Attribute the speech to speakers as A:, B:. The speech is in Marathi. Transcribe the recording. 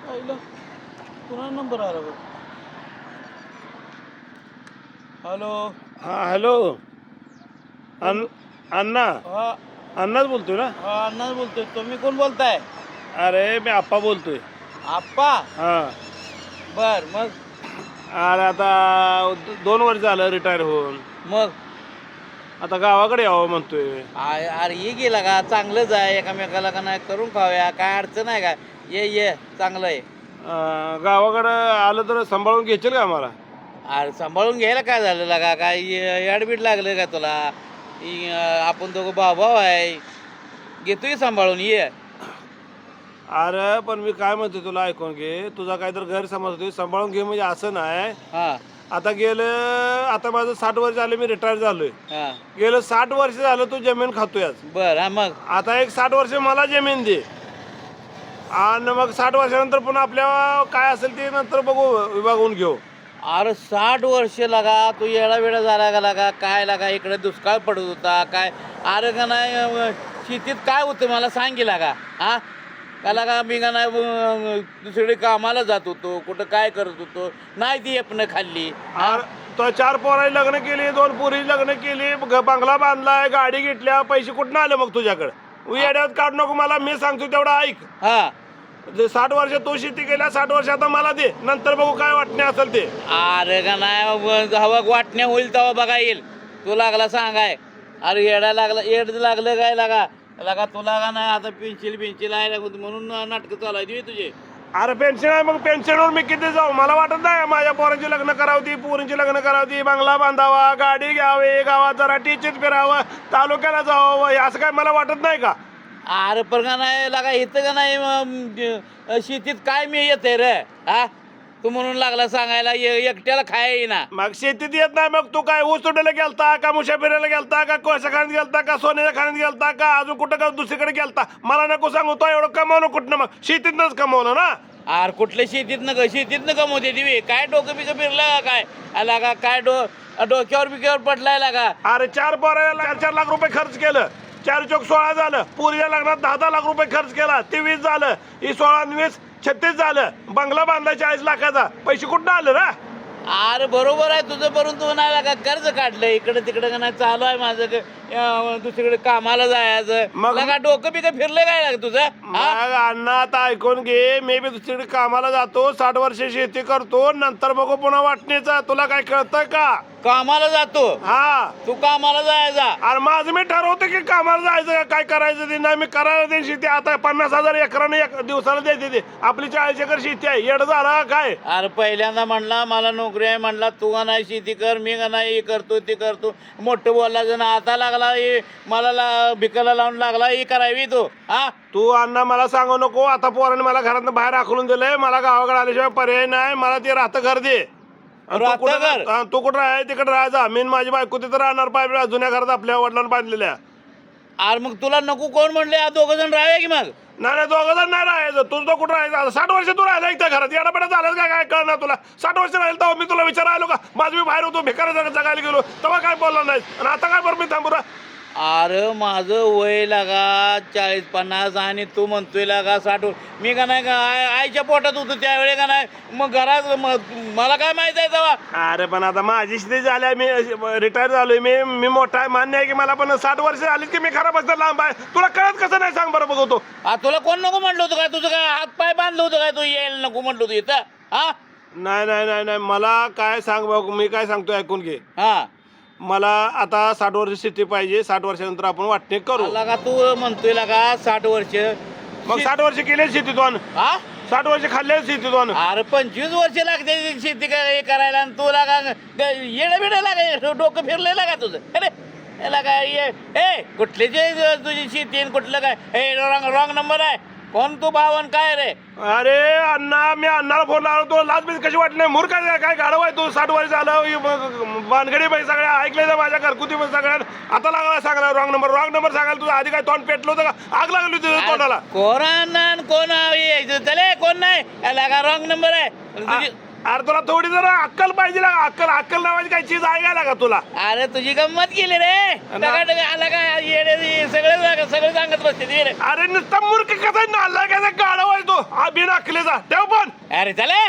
A: आईला पुन्हा नंबर आला बघ. हॅलो.
B: हा हॅलो. अण्णा
A: हा
B: अण्णाच बोलतोय ना?
A: हा अण्णा बोलतोय. तुम्ही कोण बोलताय?
B: अरे मी आप्पा बोलतोय.
A: आप्पा.
B: हा.
A: बर मग.
B: अरे आता 2 वर्ष झालं रिटायर होऊन.
A: मग
B: आता गावाकडे यावं म्हणतोय.
A: अरे ये गेला का? चांगलंच आहे. एकामेकाला का नाही करून खाऊया. काय अडचण आहे का? ये चांगलं आहे.
B: गावाकडं आलं तर सांभाळून घेशील का आम्हाला?
A: अरे सांभाळून घ्यायला काय झालं लागा? काय ॲडमिट लागलं का तुला? आपण दोघं भाऊ आहे. घेतोय सांभाळून ये.
B: अरे पण मी काय म्हणतो तुला ऐकून घे. तुझा काहीतरी गैरसमज होतोय. सांभाळून घे म्हणजे असं नाही.
A: हां
B: आता माझं 60 वर्ष झाले, मी रिटायर झालोय.
A: हां
B: गेलं 60 वर्ष झालं तू जमीन खातोय.
A: बरं. हा मग
B: आता एक 60 वर्ष मला जमीन दे आणि मग 60 वर्षानंतर पुन्हा आपल्या काय असेल ते नंतर बघू, विभागून घेऊ.
A: अरे 60 वर्ष लागा तू येडा वेळा झाला का लागा? काय लागा इकडे दुष्काळ पडत होता काय? अरे का नाही शेतीत काय होतं मला सांग की लागा. हा का लागा मी का नाही दुसरीकडे कामाला जात होतो, कुठं काय करत होतो, नाही ती आपण खाल्ली.
B: तो 4 पोरांची लग्न केली, 2 पोरी लग्न केली, बंगला बांधलाय, गाडी घेतल्या, पैसे कुठनं आले मग तुझ्याकडे? येड्यात काढ नको मला, मी सांगतो तेवढं ऐक.
A: हा
B: 60 वर्ष तू शेती केल्या, 60 वर्ष आता मला दे, नंतर बघू काय वाटणे असेल ते.
A: अरे का नाही हवा वाटण्या होईल तेव्हा बघा येईल. तू लागला सांगाय. अरे येडा लागला, येड लागलं काय लागा लागा तुला का नाही आता पेन्सिल आहे म्हणून नाटकं चालायची तुझे.
B: अरे पेन्शन आहे, मग पेन्शनवर मी किती जाऊ? मला वाटत नाही माझ्या पोरांची लग्न करावती, पोरींची लग्न करावती, बंगला बांधावा, गाडी घ्यावी, गावात जरा टीचर फिरावं, तालुक्याला जावं, असं काय मला वाटत नाही का?
A: अरे पण का नाही लागा इथं का नाही शेतीत काय मी येते रे? हा तू म्हणून लागला सांगायला एकट्याला खाय येईना.
B: मग शेतीत येत नाही, मग तू काय ऊस तोडायला गेलता का, मुशा फिरायला गेलता का, कोळसा खाण्यात गेलता का, सोन्याच्या खाण्यात गेलता का, अजून कुठं का दुसरीकडे गेलता? मला नको सांगू, तो एवढं कमावणं कुठनं? मग शेतीतनंच कमावलं ना.
A: अरे कुठल्या शेतीतनं कमवते ती? काय डोकं बिकं फिरलं काय लागा? काय डोक्यावर बिक्यावर पडलाय लागा?
B: अरे 4 पोराला 4-4 लाख रुपये खर्च केलं, 4 चौक 16 झालं, पुरीच्या लग्नात 10-10 लाख रुपये खर्च केला, ते 20 झालं, ही 16 आणि 20 36 झालं, बंगला बांधला 40 लाखाचा, पैसे कुठं आलं ना?
A: अरे बरोबर आहे तुझं, परंतु तू नाही लागा कर्ज काढलं इकडे तिकडे का नाही चालू आहे माझं दुसरीकडे कामाला जायचं.
B: मग
A: लागा डोकं बिकं फिरलं काय लागा तुझं?
B: मग अण्णा आता ऐकून घे, मी बी दुसरीकडे कामाला जातो, 60 वर्ष शेती करतो, नंतर बघू पुन्हा वाटणीचा. तुला काय कळतंय का?
A: कामाला जातो
B: हा,
A: तू कामाला जायचा.
B: अरे माझं मी ठरवतो की कामाला जायचं का काय करायचं ते. नाही मी करायला दे शेती. आता 50,000 एकराने दिवसाला द्यायचे ते. आपली 40 एकर शेती आहे, येड झाला काय?
A: अरे पहिल्यांदा म्हणला मला नोकरी आहे, म्हणला तू का नाही शेती कर, मी का नाही हे करतो ते करतो, मोठं बोलला जण. आता लागला मला भिकाला लावून लागला ही करावी तू. हा
B: तू अण्णा मला सांगू नको. आता पोराने मला घरातनं बाहेर हाकलून दिलंय, मला गावाकडे आल्याशिवाय पर्याय नाही. मला ते राहतं घर दे. आणि तू कुठं आहे तिकडे राहायचा. मी माझी बायको तिथं राहणार पाहिजे जुन्या घरात आपल्या वडिलांना बांधलेल्या.
A: अरे मग तुला नको कोण म्हणले? दोघं जण राहावे की मग.
B: नाही 2 जण नाही राहायचं. तुझं कुठं राहायचं? 60 वर्ष तू राहिला त्या घरात, येडापेडा झालं का काय कळणार तुला? 60 वर्ष राहील तेव्हा मी तुला विचारायलो का? माझं मी बाहेर होतो, भिकार जगायला गेलो, तेव्हा काय बोलला नाही. आणि आता काय बरं मी थांबू?
A: अरे माझं वय लागा 40-50 आणि तू म्हणतोय लागा 60. मी का नाही आईच्या पोटात होतो त्यावेळे का नाही मग घरात मला काय माहित आहे तेव्हा?
B: अरे पण आता माझी स्थिती झाली, मी रिटायर झालोय, मी मोठा आहे, मान्य आहे की मला. पण 60 वर्ष झाली की मी खराब असतं लांब आहे. तुला कळत कसं नाही सांग बरं बघतो.
A: तुला कोण नको म्हटलं होतं काय? तुझं काय हात पाय बांधलं होतं काय? तू यायला नको म्हटलं होतं इथं? हा
B: नाही मला काय सांग बघ, मी काय सांगतो ऐकून घे.
A: हा
B: मला आता 60 वर्ष शेती पाहिजे. 60 वर्षानंतर आपण वाटणे करू.
A: लागा तू म्हणतोय लागा 60 वर्ष.
B: मग 60 वर्ष केले शेतीतून,
A: हा
B: 60 वर्ष खाल्ले शेतीतून.
A: अरे 25 वर्ष लागते शेती करायला आणि तू लागा येडं बिडं लागा डोकं फिरलंय लागा तुझं. अरे लागा ए कुठले जे तुझी शेती आणि कुठलं काय? हे रॉंग नंबर आहे. कोण तू भावन काय रे?
B: अरे अण्णा, मी अण्णाला फोन लावलो, तो लाजबीज कशी वाटली? मूर्ख आहे काय? गाडव आहे तू? 60 वर्ष झालं, बानगडी बाई सगळ्या ऐकले तर माझ्या घरगुती सगळ्यात. आता लागला सांगायला रॉंग नंबर सांगायला. तुझं आधी काय तोंड पेटलं होतं का? आग लागली तुझ्या तोंडाला.
A: कोण कोण चले कोण नाही लागा रॉंग नंबर आहे.
B: अरे तुला थोडी जरा अक्कल पाहिजे लागा. अक्कल अक्कल नावाची काही चीज आहे का लागा तुला?
A: अरे तुझी गंमत केली रे. टकाटक आला का येडे सगळे सांगत बसते ते रे.
B: अरे नुसता मूर्ख कसा नाला कसा गाडा व्हायचो हा बिन अक्कलेचा ठेव पण.
A: अरे चले